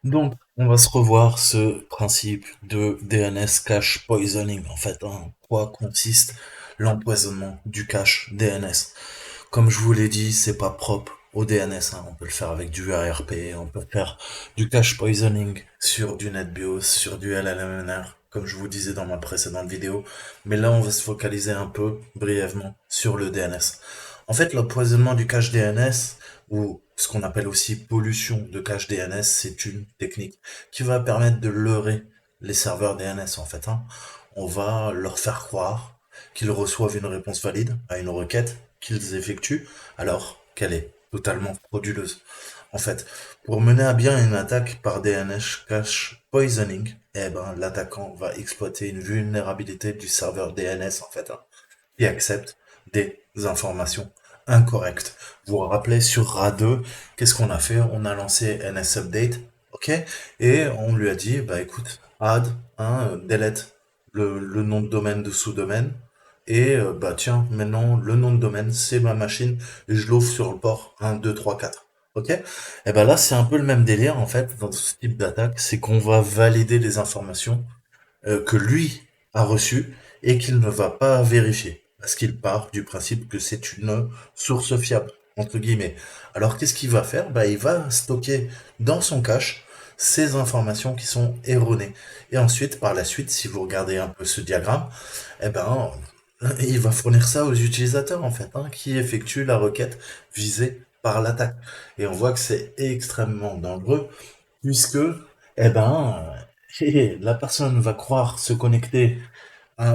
Donc, on va se revoir ce principe de DNS cache poisoning. En fait, en quoi consiste l'empoisonnement du cache DNS? Comme je vous l'ai dit, c'est pas propre au DNS, hein. On peut le faire avec du ARP, on peut faire du cache poisoning sur du NetBIOS, sur du LLMNR, comme je vous disais dans ma précédente vidéo. Mais là, on va se focaliser un peu brièvement sur le DNS. En fait, l'empoisonnement du cache DNS, ou ce qu'on appelle aussi pollution de cache DNS, c'est une technique qui va permettre de leurrer les serveurs DNS, en fait, hein. On va leur faire croire qu'ils reçoivent une réponse valide à une requête qu'ils effectuent alors qu'elle est totalement frauduleuse. En fait, pour mener à bien une attaque par DNS cache poisoning, eh ben, l'attaquant va exploiter une vulnérabilité du serveur DNS, en fait, hein, qui accepte des informations incorrectes. Vous vous rappelez sur RA2, qu'est-ce qu'on a fait? On a lancé NS Update, ok? Et on lui a dit, bah écoute, add, hein, delete le nom de domaine de sous-domaine, et bah tiens, maintenant le nom de domaine, c'est ma machine, et je l'ouvre sur le port 1, 2, 3, 4. Ok? Et ben là, c'est un peu le même délire en fait dans ce type d'attaque, c'est qu'on va valider les informations que lui a reçues et qu'il ne va pas vérifier. Parce qu'il part du principe que c'est une source fiable, entre guillemets. Alors qu'est-ce qu'il va faire? Bah, il va stocker dans son cache ces informations qui sont erronées. Et ensuite, par la suite, si vous regardez un peu ce diagramme, eh ben, il va fournir ça aux utilisateurs, en fait, hein, qui effectuent la requête visée par l'attaque. Et on voit que c'est extrêmement dangereux, puisque, eh ben, la personne va croire se connecter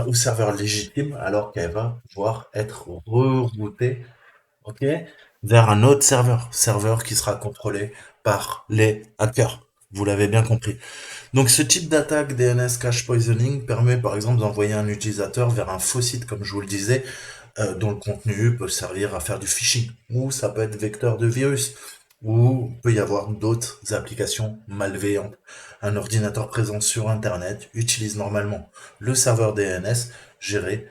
au serveur légitime, alors qu'elle va pouvoir être reroutée, ok, vers un autre serveur qui sera contrôlé par les hackers. Vous l'avez bien compris. Donc ce type d'attaque DNS cache poisoning permet par exemple d'envoyer un utilisateur vers un faux site, comme je vous le disais, dont le contenu peut servir à faire du phishing, ou ça peut être vecteur de virus, ou peut y avoir d'autres applications malveillantes. Un ordinateur présent sur Internet utilise normalement le serveur DNS géré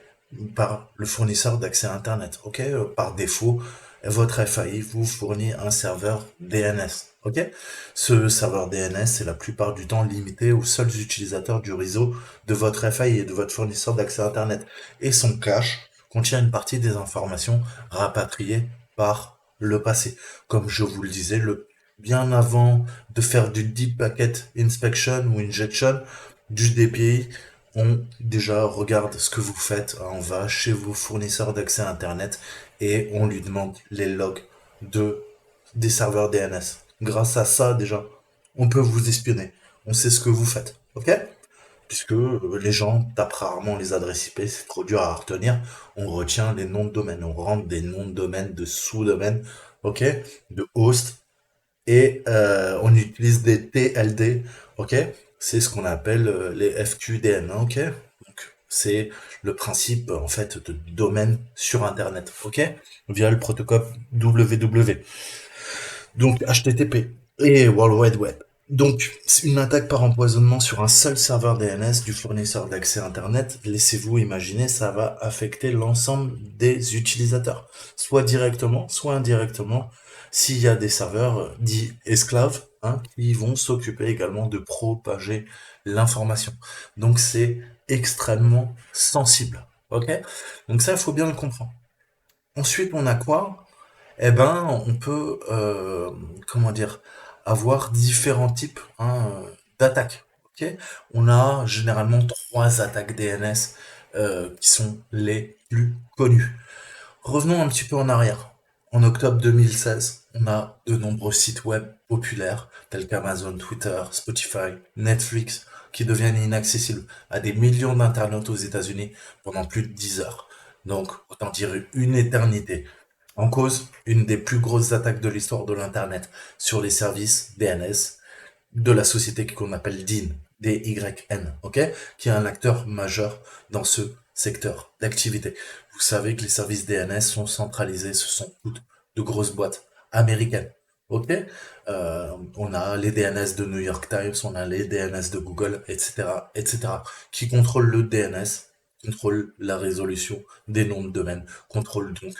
par le fournisseur d'accès à Internet. Ok, par défaut, votre FAI vous fournit un serveur DNS. Ok, ce serveur DNS est la plupart du temps limité aux seuls utilisateurs du réseau de votre FAI et de votre fournisseur d'accès à Internet. Et son cache contient une partie des informations rapatriées par le passé. Comme je vous le disais, bien avant de faire du Deep Packet Inspection ou Injection, du DPI, on déjà regarde ce que vous faites. On va chez vos fournisseurs d'accès à Internet et on lui demande les logs de des serveurs DNS. Grâce à ça, déjà, on peut vous espionner. On sait ce que vous faites. Ok? Puisque les gens tapent rarement les adresses IP, c'est trop dur à retenir. On retient les noms de domaine, on rentre des noms de domaine, de sous-domaines, ok, de host, et on utilise des TLD, ok, c'est ce qu'on appelle les FQDN, ok, donc c'est le principe en fait de domaine sur Internet, ok, via le protocole WW. Donc HTTP et World Wide Web. Donc, une attaque par empoisonnement sur un seul serveur DNS du fournisseur d'accès Internet, laissez-vous imaginer, ça va affecter l'ensemble des utilisateurs, soit directement, soit indirectement, s'il y a des serveurs dits esclaves, hein, qui vont s'occuper également de propager l'information. Donc, c'est extrêmement sensible. Ok? Donc ça, il faut bien le comprendre. Ensuite, on a quoi? Eh ben, on peut, comment dire, avoir différents types, hein, d'attaques. Ok, on a généralement trois attaques DNS qui sont les plus connues. Revenons un petit peu en arrière. En octobre 2016, on a de nombreux sites web populaires tels qu'Amazon, Twitter, Spotify, Netflix qui deviennent inaccessibles à des millions d'internautes aux États-Unis pendant plus de 10 heures. Donc, autant dire une éternité. En cause, une des plus grosses attaques de l'histoire de l'Internet sur les services DNS de la société qu'on appelle DYN, D-Y-N, ok, qui est un acteur majeur dans ce secteur d'activité. Vous savez que les services DNS sont centralisés, ce sont toutes de grosses boîtes américaines, ok. On a les DNS de New York Times, on a les DNS de Google, etc., etc., qui contrôlent le DNS, contrôlent la résolution des noms de domaine, contrôlent donc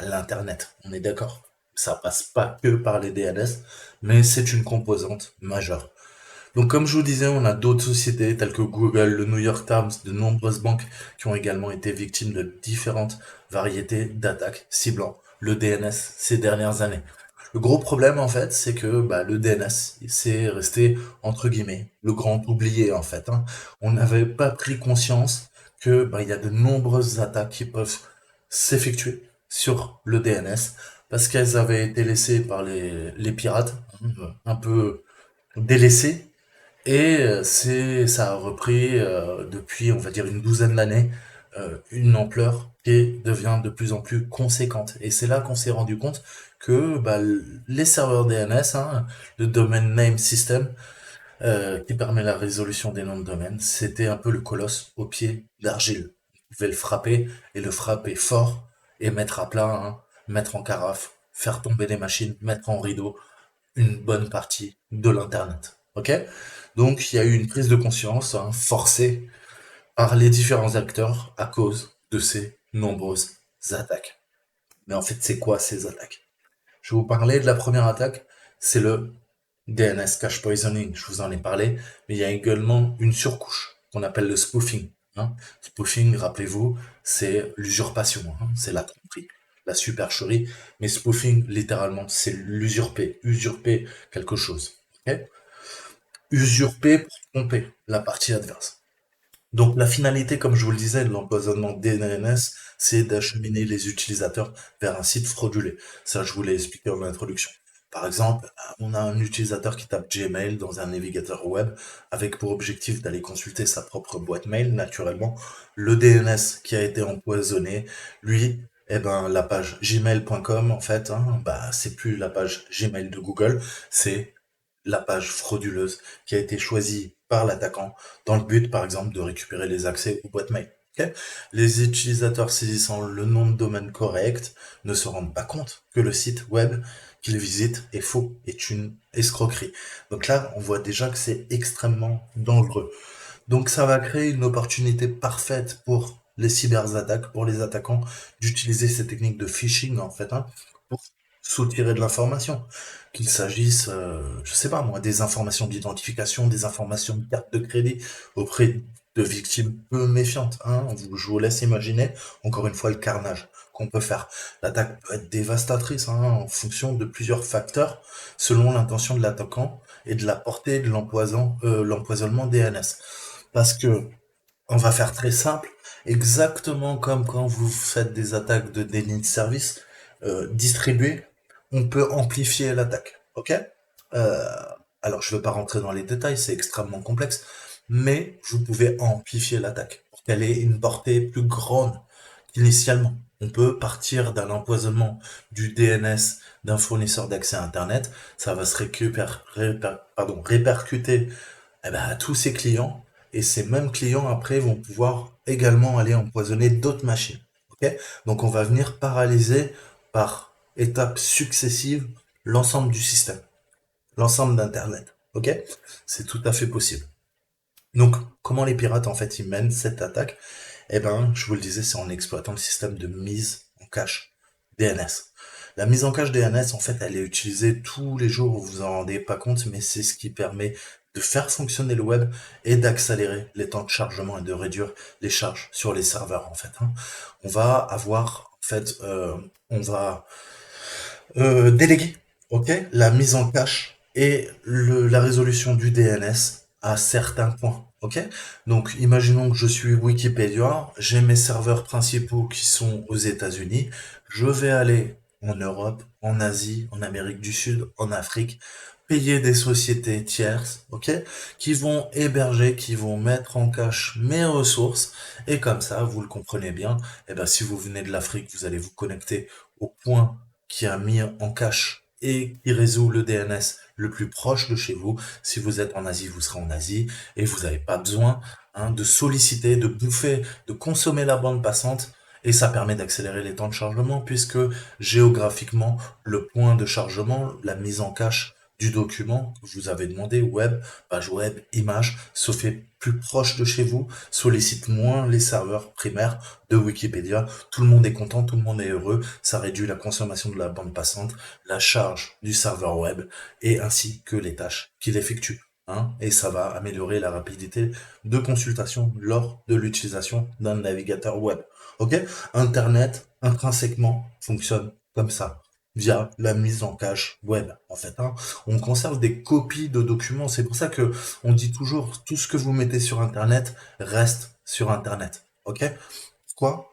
l'Internet. On est d'accord. Ça passe pas que par les DNS, mais c'est une composante majeure. Donc, comme je vous disais, on a d'autres sociétés telles que Google, le New York Times, de nombreuses banques qui ont également été victimes de différentes variétés d'attaques ciblant le DNS ces dernières années. Le gros problème, en fait, c'est que le DNS, c'est resté, entre guillemets, le grand oublié, en fait, hein. On n'avait pas pris conscience que il y a de nombreuses attaques qui peuvent s'effectuer sur le DNS parce qu'elles avaient été laissées par les pirates, hein, un peu délaissées, et ça a repris depuis, on va dire, une douzaine d'années, une ampleur qui devient de plus en plus conséquente. Et c'est là qu'on s'est rendu compte que les serveurs DNS, hein, le Domain Name System, qui permet la résolution des noms de domaine, c'était un peu le colosse au pied d'argile. On pouvait le frapper, et le frapper fort, et mettre à plat, hein, mettre en carafe, faire tomber les machines, mettre en rideau une bonne partie de l'Internet. Ok? Donc il y a eu une prise de conscience, hein, forcée par les différents acteurs à cause de ces nombreuses attaques. Mais en fait, c'est quoi ces attaques? Je vais vous parler de la première attaque, c'est le DNS cache poisoning, je vous en ai parlé, mais il y a également une surcouche qu'on appelle le spoofing, hein. Spoofing, rappelez-vous, c'est l'usurpation, hein, c'est la tromperie, la supercherie, mais spoofing, littéralement, c'est l'usurper, usurper quelque chose. Ok, usurper pour tromper la partie adverse. Donc la finalité, comme je vous le disais, de l'empoisonnement DNS, c'est d'acheminer les utilisateurs vers un site frauduleux. Ça, je vous l'ai expliqué en introduction. Par exemple, on a un utilisateur qui tape Gmail dans un navigateur web avec pour objectif d'aller consulter sa propre boîte mail, naturellement. Le DNS qui a été empoisonné, lui, la page gmail.com, en fait, hein, c'est plus la page Gmail de Google, c'est la page frauduleuse qui a été choisie par l'attaquant dans le but, par exemple, de récupérer les accès aux boîtes mail. Ok, les utilisateurs saisissant le nom de domaine correct ne se rendent pas compte que le site web qu'ils visitent est faux, est une escroquerie. Donc là, on voit déjà que c'est extrêmement dangereux. Donc ça va créer une opportunité parfaite pour les cyberattaques, pour les attaquants, d'utiliser ces techniques de phishing, en fait, hein, pour soutirer de l'information. Qu'il s'agisse, je sais pas moi, des informations d'identification, des informations de carte de crédit auprès de victimes peu méfiantes, hein. Je vous laisse imaginer, encore une fois, le carnage qu'on peut faire. L'attaque peut être dévastatrice, hein, en fonction de plusieurs facteurs, selon l'intention de l'attaquant et de la portée de l'empoisonnement DNS. Parce que, on va faire très simple, exactement comme quand vous faites des attaques de déni de service distribuées, on peut amplifier l'attaque. Ok? Euh, alors, je ne veux pas rentrer dans les détails, c'est extrêmement complexe, mais vous pouvez amplifier l'attaque pour qu'elle ait une portée plus grande qu'initialement. On peut partir d'un empoisonnement du DNS d'un fournisseur d'accès à Internet, ça va se répercuter à tous ses clients, et ces mêmes clients après vont pouvoir également aller empoisonner d'autres machines. Ok, donc on va venir paralyser par étapes successives l'ensemble du système, l'ensemble d'Internet. Ok, c'est tout à fait possible. Donc comment les pirates en fait ils mènent cette attaque? Je vous le disais, c'est en exploitant le système de mise en cache DNS. La mise en cache DNS, en fait, elle est utilisée tous les jours, vous vous en rendez pas compte, mais c'est ce qui permet de faire fonctionner le web et d'accélérer les temps de chargement et de réduire les charges sur les serveurs, en fait, hein. On va avoir, en fait, on va déléguer, ok, la mise en cache et la résolution du DNS à certains points, ok. Donc, imaginons que je suis Wikipédia, j'ai mes serveurs principaux qui sont aux États-Unis, je vais aller en Europe, en Asie, en Amérique du Sud, en Afrique, payer des sociétés tierces, ok, qui vont héberger, qui vont mettre en cache mes ressources, et comme ça, vous le comprenez bien, si vous venez de l'Afrique, vous allez vous connecter au point qui a mis en cache et qui résout le DNS le plus proche de chez vous. Si vous êtes en Asie, vous serez en Asie, et vous n'avez pas besoin, hein, de solliciter, de bouffer, de consommer la bande passante, et ça permet d'accélérer les temps de chargement puisque géographiquement, le point de chargement, la mise en cache du document que vous avez demandé, web, page web, image, se fait plus proche de chez vous, sollicite moins les serveurs primaires de Wikipédia. Tout le monde est content, tout le monde est heureux, ça réduit la consommation de la bande passante, la charge du serveur web, et ainsi que les tâches qu'il effectue. hein, et ça va améliorer la rapidité de consultation lors de l'utilisation d'un navigateur web. Ok? Internet, intrinsèquement, fonctionne comme ça, via la mise en cache web. En fait, hein, on conserve des copies de documents. C'est pour ça que on dit toujours tout ce que vous mettez sur Internet reste sur Internet. Ok? Pourquoi?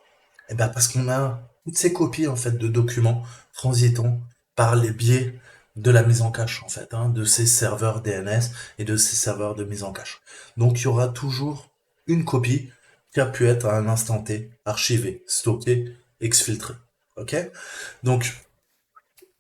Eh ben parce qu'on a toutes ces copies en fait de documents transitant par les biais de la mise en cache en fait, hein, de ces serveurs DNS et de ces serveurs de mise en cache. Donc il y aura toujours une copie qui a pu être à un instant T archivée, stockée, exfiltrée. Ok? Donc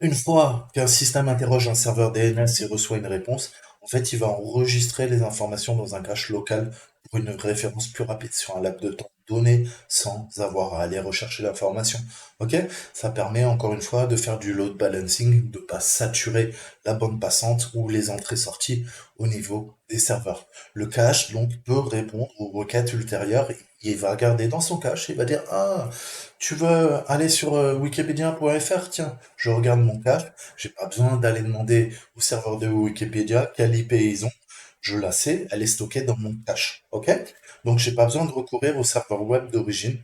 une fois qu'un système interroge un serveur DNS et reçoit une réponse, en fait, il va enregistrer les informations dans un cache local pour une référence plus rapide sur un laps de temps donné sans avoir à aller rechercher l'information. Ok? Ça permet encore une fois de faire du load balancing, de pas saturer la bande passante ou les entrées-sorties au niveau des serveurs. Le cache, donc, peut répondre aux requêtes ultérieures. Il va regarder dans son cache et il va dire, ah, tu veux aller sur wikipedia.fr? Tiens, je regarde mon cache, j'ai pas besoin d'aller demander au serveur de Wikipédia quelle IP ils ont. Je la sais, elle est stockée dans mon cache. Ok? Donc j'ai pas besoin de recourir au serveur web d'origine.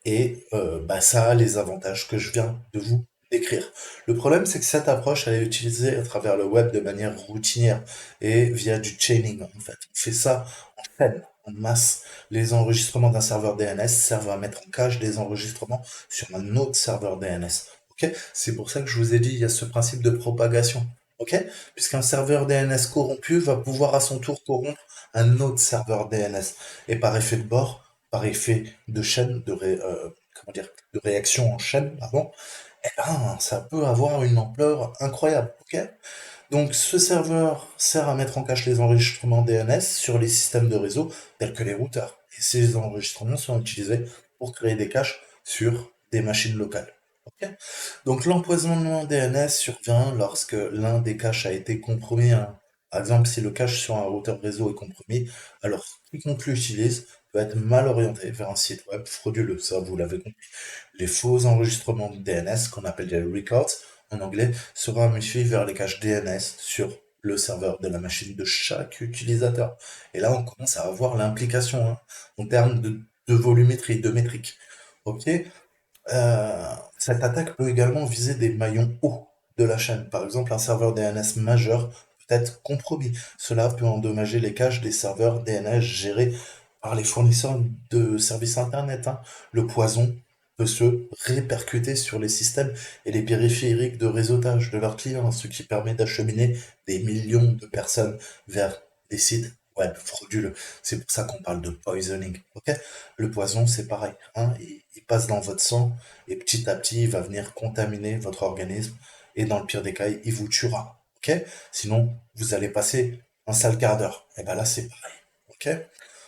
Et bah, ça a les avantages que je viens de vous décrire. Le problème, c'est que cette approche, elle est utilisée à travers le web de manière routinière et via du chaining, en fait. On fait ça en chaîne, en masse. Les enregistrements d'un serveur DNS servent à mettre en cache des enregistrements sur un autre serveur DNS. Ok? C'est pour ça que je vous ai dit, il y a ce principe de propagation. Ok? Puisqu'un serveur DNS corrompu va pouvoir à son tour corrompre un autre serveur DNS. Et par effet de bord, par effet de chaîne, comment dire, de réaction en chaîne, pardon, eh ben, ça peut avoir une ampleur incroyable, ok? Donc, ce serveur sert à mettre en cache les enregistrements DNS sur les systèmes de réseau tels que les routeurs. Et ces enregistrements sont utilisés pour créer des caches sur des machines locales. Ok. Donc, l'empoisonnement DNS survient lorsque l'un des caches a été compromis, hein. Par exemple, si le cache sur un routeur réseau est compromis, alors quiconque l'utilise peut être mal orienté vers un site web frauduleux. Ça, vous l'avez compris. Les faux enregistrements de DNS, qu'on appelle des records en anglais, seront amplifiés vers les caches DNS sur le serveur de la machine de chaque utilisateur. Et là, on commence à avoir l'implication, hein, en termes de volumétrie, de métrique. Ok. Cette attaque peut également viser des maillons hauts de la chaîne. Par exemple, un serveur DNS majeur peut être compromis. Cela peut endommager les caches des serveurs DNS gérés par les fournisseurs de services Internet, hein. Le poison peut se répercuter sur les systèmes et les périphériques de réseautage de leurs clients, ce qui permet d'acheminer des millions de personnes vers des sites web frauduleux. C'est pour ça qu'on parle de poisoning. Ok? Le poison, c'est pareil, hein. Il passe dans votre sang et petit à petit, il va venir contaminer votre organisme et dans le pire des cas, il vous tuera. Ok? Sinon, vous allez passer un sale quart d'heure. Et ben là, c'est pareil. Ok?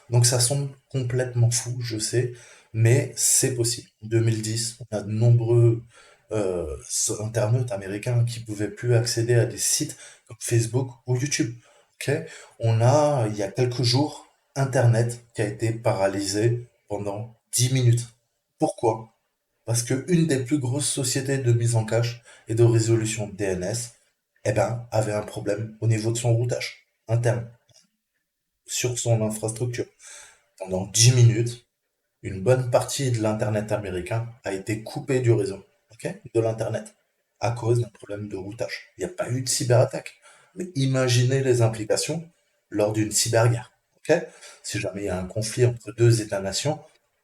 Donc ça semble complètement fou, je sais, mais c'est possible. En 2010, on a de nombreux euh, internautes américains qui pouvaient plus accéder à des sites comme Facebook ou YouTube. Ok. On a, il y a quelques jours, Internet qui a été paralysé pendant 10 minutes. Pourquoi? Parce que une des plus grosses sociétés de mise en cache et de résolution de DNS, eh ben, avait un problème au niveau de son routage interne sur son infrastructure. Pendant 10 minutes, une bonne partie de l'Internet américain a été coupée du réseau, ok, de l'Internet, à cause d'un problème de routage. Il n'y a pas eu de cyberattaque. Mais imaginez les implications lors d'une cyberguerre. Ok. Si jamais il y a un conflit entre deux États-nations,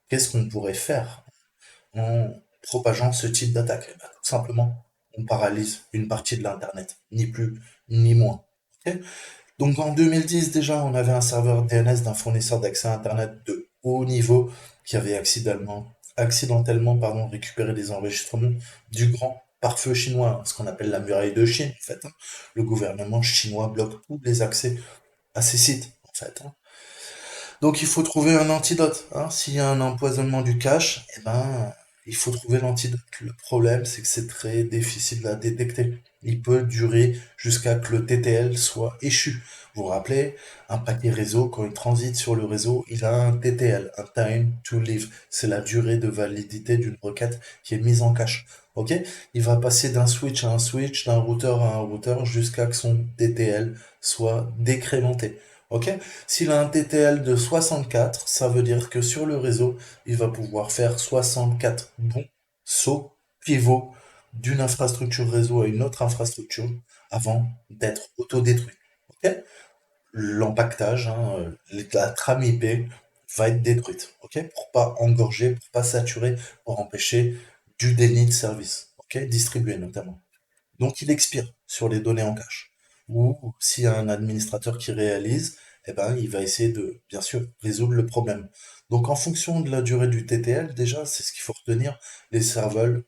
qu'est-ce qu'on pourrait faire en propageant ce type d'attaque? Eh ben, tout simplement, on paralyse une partie de l'Internet, ni plus ni moins. Ok. Donc en 2010 déjà, on avait un serveur DNS d'un fournisseur d'accès à Internet de haut niveau qui avait accidentellement récupéré des enregistrements du grand pare-feu chinois, ce qu'on appelle la muraille de Chine en fait, hein. Le gouvernement chinois bloque tous les accès à ces sites en fait, hein. Donc il faut trouver un antidote, hein. S'il y a un empoisonnement du cache, eh ben, il faut trouver l'antidote. Le problème, c'est que c'est très difficile à détecter. Il peut durer jusqu'à que le TTL soit échu. Vous vous rappelez, un paquet réseau, quand il transite sur le réseau, il a un TTL, un time to live. C'est la durée de validité d'une requête qui est mise en cache. ok? Il va passer d'un switch à un switch, d'un routeur à un routeur, jusqu'à que son TTL soit décrémenté, ok? S'il a un TTL de 64, ça veut dire que sur le réseau, il va pouvoir faire 64 bons sauts pivots d'une infrastructure réseau à une autre infrastructure avant d'être autodétruit, ok? L'empaquetage, hein, la trame IP va être détruite, ok? Pour pas engorger, pour pas saturer, pour empêcher du déni de service, ok? Distribué notamment. Donc il expire sur les données en cache. Ou s'il y a un administrateur qui réalise, eh ben, il va essayer de, bien sûr, résoudre le problème. Donc en fonction de la durée du TTL, déjà, c'est ce qu'il faut retenir, les serveurs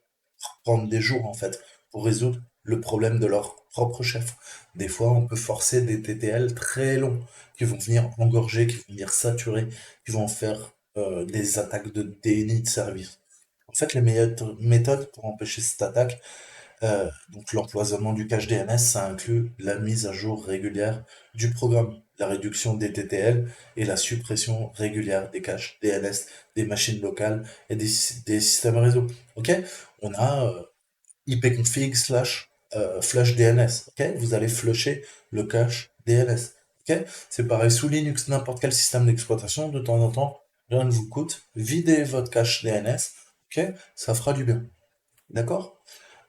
prendre des jours en fait pour résoudre le problème de leur propre chef. Des fois, on peut forcer des TTL très longs qui vont venir engorger, qui vont venir saturer, qui vont faire des attaques de déni de service. En fait, les meilleures méthodes pour empêcher cette attaque, donc l'empoisonnement du cache DNS, ça inclut la mise à jour régulière du programme, la réduction des TTL et la suppression régulière des caches DNS, des machines locales et des systèmes réseau. Ok? On a ipconfig slash flush DNS. Ok, vous allez flusher le cache DNS. Ok, c'est pareil sous Linux, n'importe quel système d'exploitation, de temps en temps, rien ne vous coûte, videz votre cache DNS. Ok, ça fera du bien. D'accord.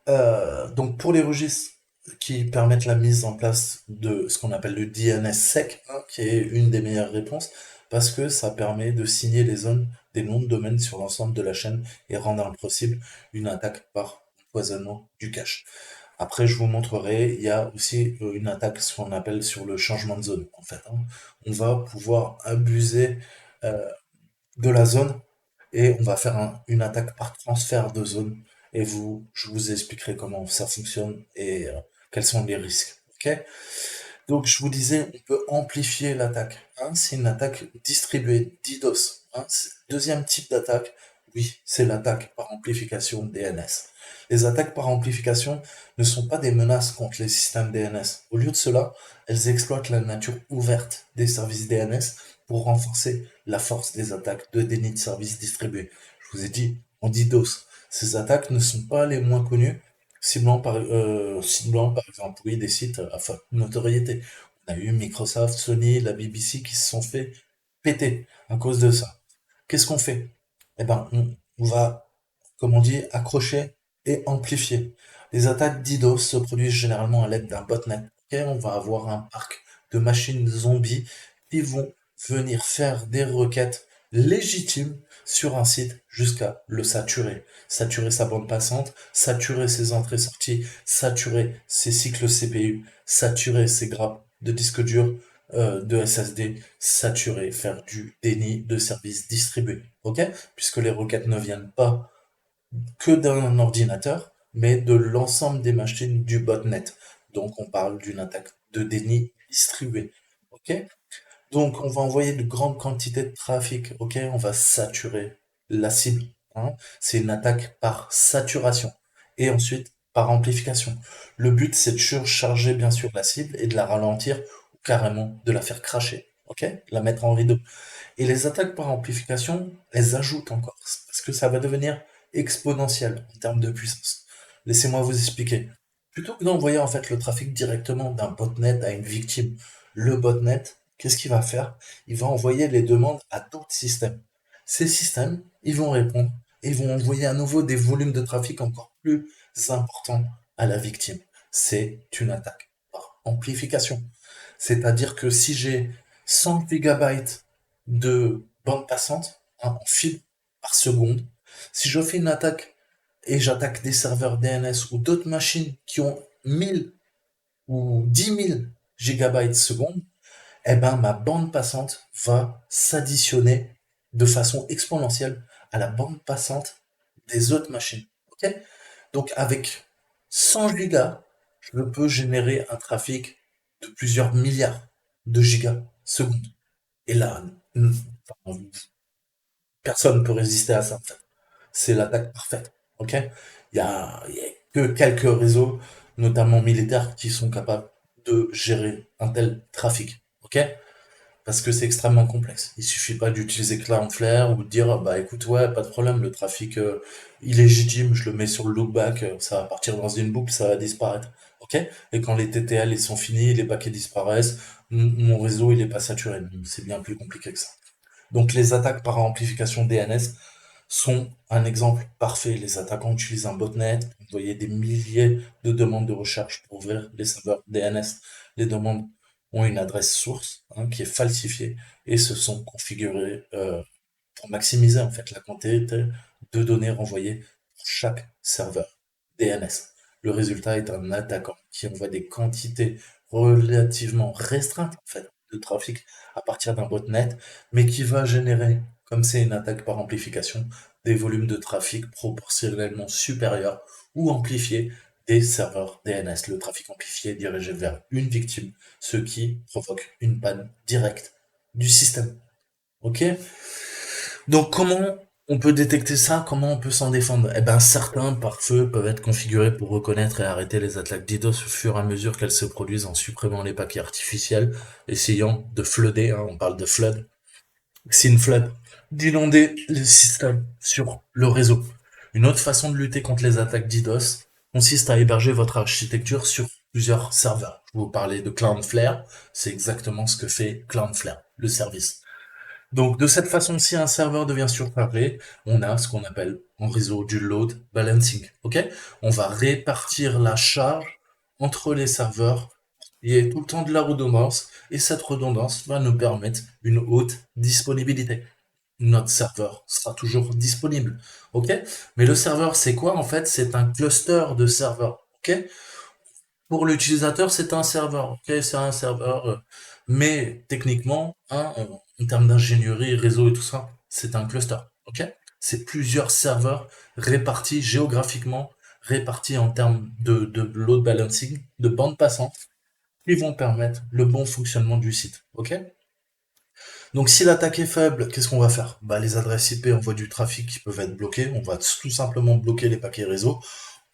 Donc pour les registres qui permettent la mise en place de ce qu'on appelle le DNSSEC, hein, qui est une des meilleures réponses, parce que ça permet de signer les zones des noms de domaine sur l'ensemble de la chaîne et rendre impossible une attaque par empoisonnement du cache. Après, je vous montrerai, il y a aussi une attaque, ce qu'on appelle sur le changement de zone, en fait, hein. On va pouvoir abuser euh, de la zone et on va faire une attaque par transfert de zone. Et je vous expliquerai comment ça fonctionne et quels sont les risques. Ok? Donc, je vous disais, on peut amplifier l'attaque, hein. C'est une attaque distribuée, DDoS, hein. Deuxième type d'attaque, oui, c'est l'attaque par amplification DNS. Les attaques par amplification ne sont pas des menaces contre les systèmes DNS. Au lieu de cela, elles exploitent la nature ouverte des services DNS pour renforcer la force des attaques de déni de services distribués. Je vous ai dit, en DDoS. Ces attaques ne sont pas les moins connues, ciblant par exemple, oui, des sites à forte notoriété. On a eu Microsoft, Sony, la BBC qui se sont fait péter à cause de ça. Qu'est-ce qu'on fait? Eh ben, on va, comme on dit, accrocher et amplifier. Les attaques DDoS se produisent généralement à l'aide d'un botnet. Ok, on va avoir un parc de machines zombies qui vont venir faire des requêtes légitimes sur un site jusqu'à le saturer. Saturer sa bande passante, saturer ses entrées-sorties, saturer ses cycles CPU, saturer ses grappes de disque dur, de SSD, saturer, faire du déni de service distribué. Ok? Puisque les requêtes ne viennent pas que d'un ordinateur, mais de l'ensemble des machines du botnet. Donc on parle d'une attaque de déni distribué. Ok? Donc, on va envoyer de grandes quantités de trafic, ok? On va saturer la cible, hein. C'est une attaque par saturation et ensuite par amplification. Le but, c'est de surcharger bien sûr la cible et de la ralentir ou carrément de la faire cracher, ok? La mettre en rideau. Et les attaques par amplification, elles ajoutent encore, parce que ça va devenir exponentiel en termes de puissance. Laissez-moi vous expliquer. Plutôt que d'envoyer en fait le trafic directement d'un botnet à une victime, le botnet, qu'est-ce qu'il va faire? Il va envoyer les demandes à d'autres systèmes. Ces systèmes, ils vont répondre et ils vont envoyer à nouveau des volumes de trafic encore plus importants à la victime. C'est une attaque par amplification. C'est-à-dire que si j'ai 100 gigabytes de bande passante, hein, en fil par seconde, si je fais une attaque et j'attaque des serveurs DNS ou d'autres machines qui ont 1000 ou 10 000 gigabytes seconde, eh ben ma bande passante va s'additionner de façon exponentielle à la bande passante des autres machines. Ok? Donc avec 100 gigas, je peux générer un trafic de plusieurs milliards de gigas secondes. Et là, enfin, personne ne peut résister à ça, en fait. C'est l'attaque parfaite. Ok? Il y a que quelques réseaux, notamment militaires, qui sont capables de gérer un tel trafic. Ok? parce que c'est extrêmement complexe. Il suffit pas d'utiliser Cloudflare ou de dire, bah écoute, ouais, pas de problème, le trafic illégitime, je le mets sur le loopback, ça va partir dans une boucle, ça va disparaître. Ok? Et quand les TTL ils sont finis, les paquets disparaissent, mon réseau il est pas saturé. C'est bien plus compliqué que ça. Donc les attaques par amplification DNS sont un exemple parfait. Les attaquants utilisent un botnet, envoyer des milliers de demandes de recherche pour ouvrir les serveurs DNS. Les demandes ont une adresse source qui est falsifiée et se sont configurées pour maximiser en fait la quantité de données renvoyées pour chaque serveur DNS. Le résultat est un attaquant qui envoie des quantités relativement restreintes en fait de trafic à partir d'un botnet, mais qui va générer, comme c'est une attaque par amplification, des volumes de trafic proportionnellement supérieurs ou amplifiés des serveurs DNS. Le trafic amplifié est dirigé vers une victime, ce qui provoque une panne directe du système. Ok? Donc comment on peut détecter ça? Comment on peut s'en défendre? Eh ben certains pare-feux peuvent être configurés pour reconnaître et arrêter les attaques DDoS au fur et à mesure qu'elles se produisent en supprimant les paquets artificiels, essayant de flooder, on parle de flood, sin flood, d'inonder le système sur le réseau. Une autre façon de lutter contre les attaques DDoS consiste à héberger votre architecture sur plusieurs serveurs. Je vous parlais de Cloudflare, c'est exactement ce que fait Cloudflare, le service. Donc de cette façon-ci, un serveur devient surchargé, on a ce qu'on appelle en réseau du load balancing. Ok? On va répartir la charge entre les serveurs. Il y a tout le temps de la redondance et cette redondance va nous permettre une haute disponibilité. Notre serveur sera toujours disponible. Ok? Mais le serveur, c'est quoi en fait? C'est un cluster de serveurs. Ok? Pour l'utilisateur, c'est un serveur, ok, c'est un serveur, mais techniquement, en termes d'ingénierie, réseau et tout ça, c'est un cluster, ok? C'est plusieurs serveurs répartis géographiquement, répartis en termes de load balancing, de bande passante, qui vont permettre le bon fonctionnement du site, ok? Donc si l'attaque est faible, qu'est-ce qu'on va faire? Bah, les adresses IP envoient du trafic qui peuvent être bloquées, on va tout simplement bloquer les paquets réseau.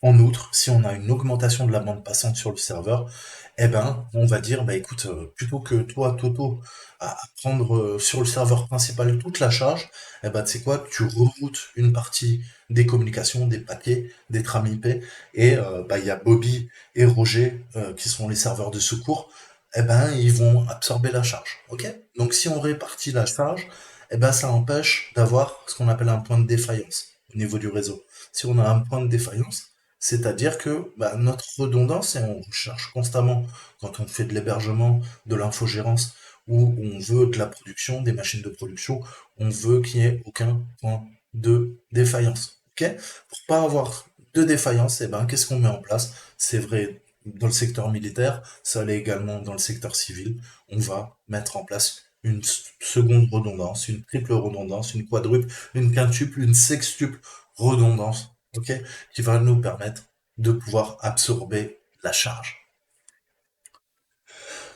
En outre, si on a une augmentation de la bande passante sur le serveur, eh ben, on va dire, bah écoute, plutôt que toi, Toto, à prendre sur le serveur principal toute la charge, eh ben, tu sais quoi, tu reroutes une partie des communications, des paquets, des trames IP, et bah, il y a Bobby et Roger, qui sont les serveurs de secours, eh ben, ils vont absorber la charge, ok? Donc, si on répartit la charge, eh ben, ça empêche d'avoir ce qu'on appelle un point de défaillance au niveau du réseau. Si on a un point de défaillance, c'est-à-dire que bah, notre redondance, et on cherche constamment, quand on fait de l'hébergement, de l'infogérance, ou on veut de la production, des machines de production, on veut qu'il n'y ait aucun point de défaillance. Ok? Pour pas avoir de défaillance, eh ben, qu'est-ce qu'on met en place? C'est vrai dans le secteur militaire, ça l'est également dans le secteur civil. On va mettre en place une seconde redondance, une triple redondance, une quadruple, une quintuple, une sextuple redondance, ok, qui va nous permettre de pouvoir absorber la charge.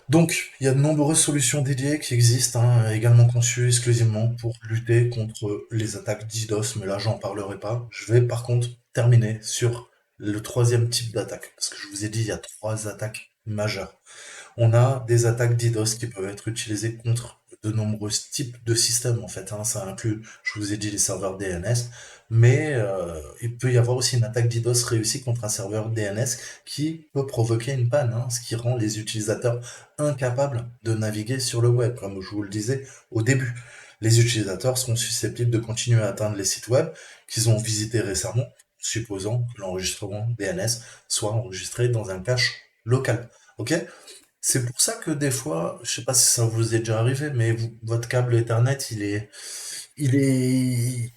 Donc, il y a de nombreuses solutions dédiées qui existent, également conçues exclusivement pour lutter contre les attaques DDoS, mais là, j'en parlerai pas. Je vais par contre terminer sur le troisième type d'attaque, parce que je vous ai dit, il y a trois attaques majeures. On a des attaques DDoS qui peuvent être utilisées contre de nombreux types de systèmes en fait. Ça inclut, je vous ai dit, les serveurs DNS, mais il peut y avoir aussi une attaque DDoS réussie contre un serveur DNS qui peut provoquer une panne, ce qui rend les utilisateurs incapables de naviguer sur le web, comme je vous le disais au début. Les utilisateurs seront susceptibles de continuer à atteindre les sites web qu'ils ont visités récemment, supposant que l'enregistrement DNS soit enregistré dans un cache local. Ok? C'est pour ça que des fois, je sais pas si ça vous est déjà arrivé, mais votre câble Ethernet, il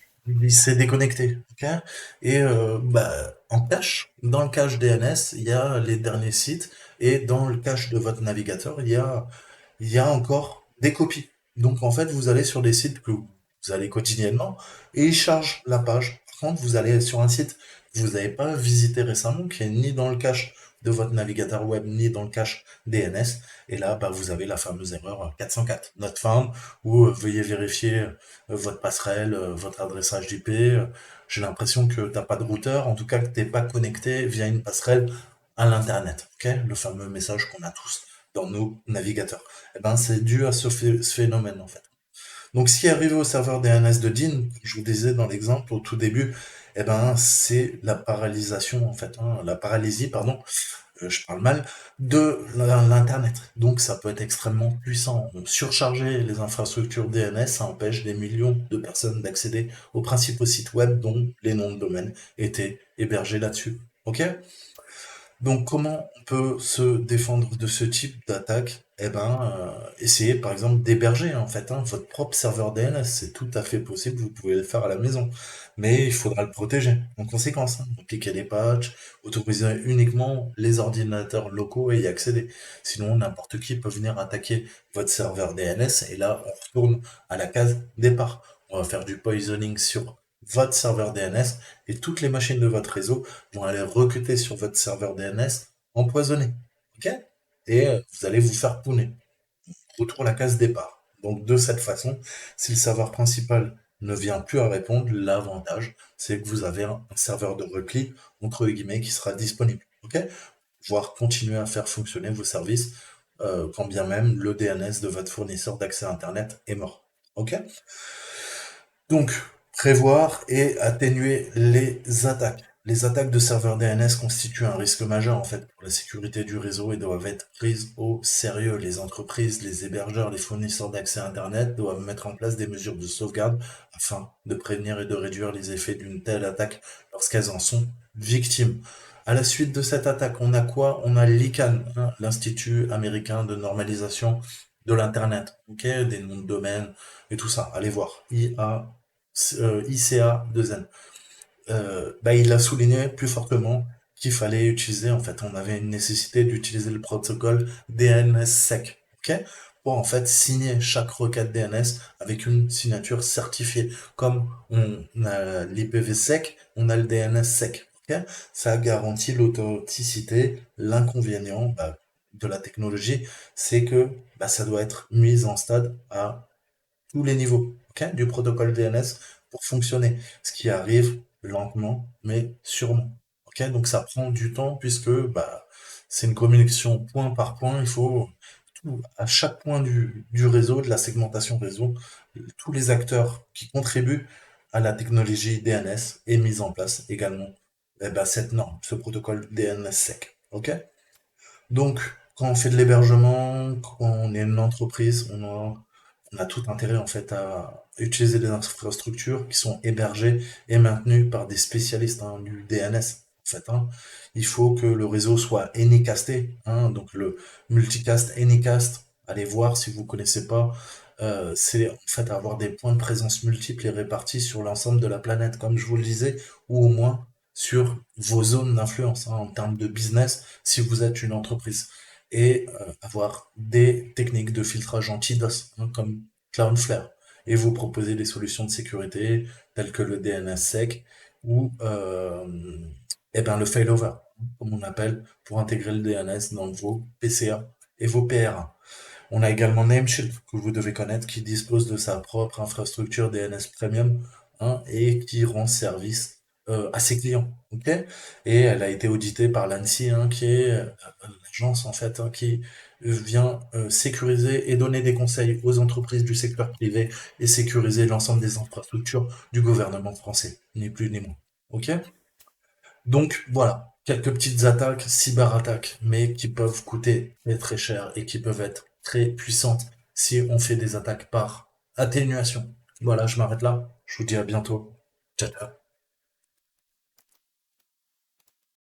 s'est déconnecté, ok? Et bah, en cache, dans le cache DNS, il y a les derniers sites, et dans le cache de votre navigateur, il y a encore des copies. Donc en fait, vous allez sur des sites que vous allez quotidiennement, et ils chargent la page. Par contre, vous allez sur un site que vous n'avez pas visité récemment, qui est ni dans le cache de votre navigateur web, ni dans le cache DNS, et là, bah, vous avez la fameuse erreur 404, not found, ou veuillez vérifier votre passerelle, votre adressage IP. J'ai l'impression que t'as pas de routeur, en tout cas que t'es pas connecté via une passerelle à l'internet, ok? Le fameux message qu'on a tous dans nos navigateurs. Eh ben, c'est dû à ce phénomène, en fait. Donc, ce qui est arrivé au serveur DNS de Dean, je vous disais dans l'exemple au tout début, eh ben, c'est la paralysation, en fait, hein, la paralysie, pardon, je parle mal, de l'Internet. Donc, ça peut être extrêmement puissant. Surcharger les infrastructures DNS, ça empêche des millions de personnes d'accéder aux principaux sites web dont les noms de domaine étaient hébergés là-dessus. Ok? Donc, comment on peut se défendre de ce type d'attaque? Eh ben, essayez par exemple d'héberger en fait hein, votre propre serveur DNS. C'est tout à fait possible, vous pouvez le faire à la maison. Mais il faudra le protéger en conséquence. Hein. Appliquer des patchs, autoriser uniquement les ordinateurs locaux et y accéder. Sinon, n'importe qui peut venir attaquer votre serveur DNS et là, on retourne à la case départ. On va faire du poisoning sur votre serveur DNS et toutes les machines de votre réseau vont aller recruter sur votre serveur DNS empoisonné. Ok? Et vous allez vous faire pouner. Retour à la case départ. Donc de cette façon, si le serveur principal ne vient plus à répondre, l'avantage, c'est que vous avez un serveur de repli, entre guillemets, qui sera disponible. Ok? Pouvoir continuer à faire fonctionner vos services, quand bien même le DNS de votre fournisseur d'accès à Internet est mort. Ok? Donc, prévoir et atténuer les attaques. Les attaques de serveurs DNS constituent un risque majeur en fait pour la sécurité du réseau et doivent être prises au sérieux. Les entreprises, les hébergeurs, les fournisseurs d'accès à Internet doivent mettre en place des mesures de sauvegarde afin de prévenir et de réduire les effets d'une telle attaque lorsqu'elles en sont victimes. À la suite de cette attaque, on a quoi? On a l'ICANN, hein, l'Institut américain de normalisation de l'Internet, ok, des noms de domaine et tout ça. Allez voir. ICA2N. Bah, il a souligné plus fortement qu'il fallait utiliser, en fait, on avait une nécessité d'utiliser le protocole DNSSEC, ok? Pour en fait signer chaque requête DNS avec une signature certifiée. Comme on a l'IPv6, on a le DNSSEC, ok? Ça garantit l'authenticité. L'inconvénient bah, de la technologie, c'est que bah, ça doit être mis en stade à tous les niveaux ok, du protocole DNS pour fonctionner, ce qui arrive lentement mais sûrement. Ok, donc ça prend du temps puisque bah, c'est une communication point par point. Il faut à chaque point du réseau, de la segmentation réseau, tous les acteurs qui contribuent à la technologie DNS est mise en place également eh ben, cette norme, ce protocole DNSSEC. Ok, donc, quand on fait de l'hébergement, quand on est une entreprise, on a tout intérêt en fait à utiliser des infrastructures qui sont hébergées et maintenues par des spécialistes hein, du DNS. En fait, hein. Il faut que le réseau soit anycasté, hein, donc le multicast, anycast. Allez voir si vous connaissez pas. C'est en fait avoir des points de présence multiples et répartis sur l'ensemble de la planète, comme je vous le disais, ou au moins sur vos zones d'influence hein, en termes de business si vous êtes une entreprise et avoir des techniques de filtrage anti-DOS hein, comme Cloudflare et vous proposer des solutions de sécurité telles que le DNSSEC ou eh ben, le failover comme on appelle pour intégrer le DNS dans vos PCA et vos PRA. On a également Namecheap, que vous devez connaître, qui dispose de sa propre infrastructure DNS Premium hein, et qui rend service à ses clients. Ok et elle a été auditée par l'ANSSI, hein, qui est l'agence en fait hein, qui vient sécuriser et donner des conseils aux entreprises du secteur privé et sécuriser l'ensemble des infrastructures du gouvernement français, ni plus ni moins. Ok donc voilà, quelques petites attaques, cyberattaques, mais qui peuvent coûter très cher et qui peuvent être très puissantes si on fait des attaques par atténuation. Voilà, je m'arrête là. Je vous dis à bientôt. Ciao, ciao.